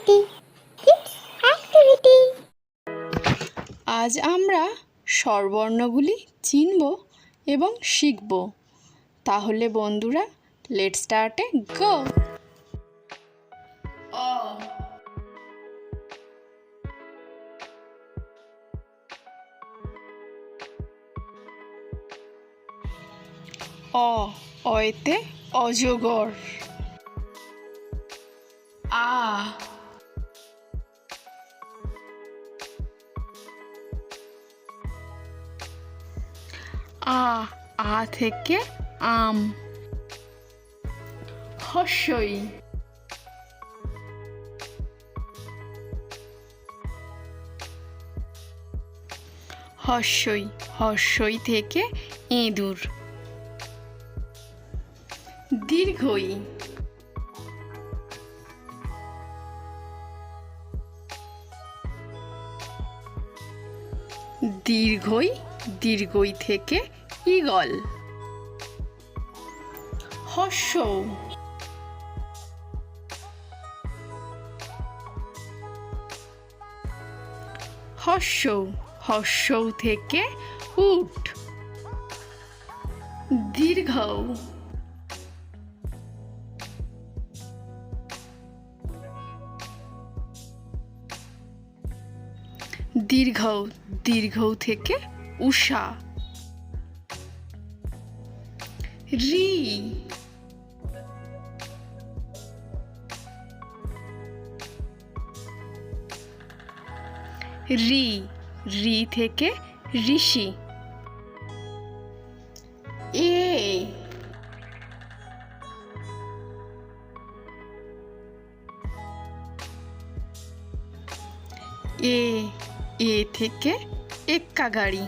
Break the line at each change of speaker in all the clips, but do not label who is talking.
activity. Kids activity.
আজ আমরা স্বরবর্ণগুলি চিনব এবং শিখব। তাহলে বন্ধুরা, লেটস স্টার্ট এ গো। অ অয়তে অজগর। আ থেকে আম। হর্ষই। হর্ষই থেকে ইঁদুর। দীর্ঘই। দীর্ঘই থেকে ঈগল। হর্ষৌ। হর্ষৌ থেকে উট। দীর্ঘৌ। দীর্ঘৌ থেকে উষা। রি থেকে ঋষি। এ থেকে এক্কা গাড়ি।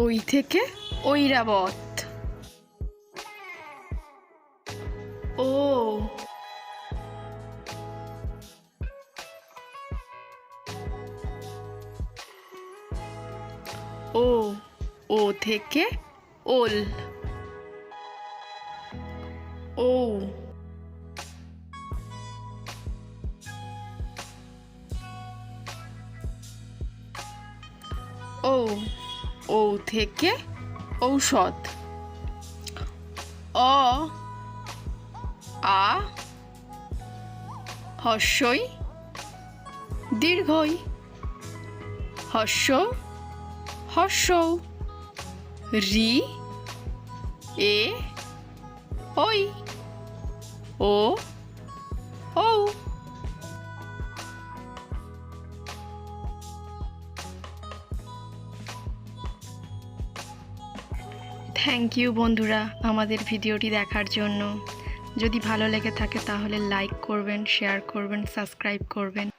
ওই থেকে ঐরাবত। ও থেকে ওল। ও থেকে ঔষধ। আ হর্ষই দীর্ঘই। হর্ষৌ। রি ওই। ও থ্যাংক ইউ বন্ধুরা আমাদের ভিডিওটি দেখার জন্য। যদি ভালো লেগে থাকে তাহলে লাইক করবেন, শেয়ার করবেন, সাবস্ক্রাইব করবেন।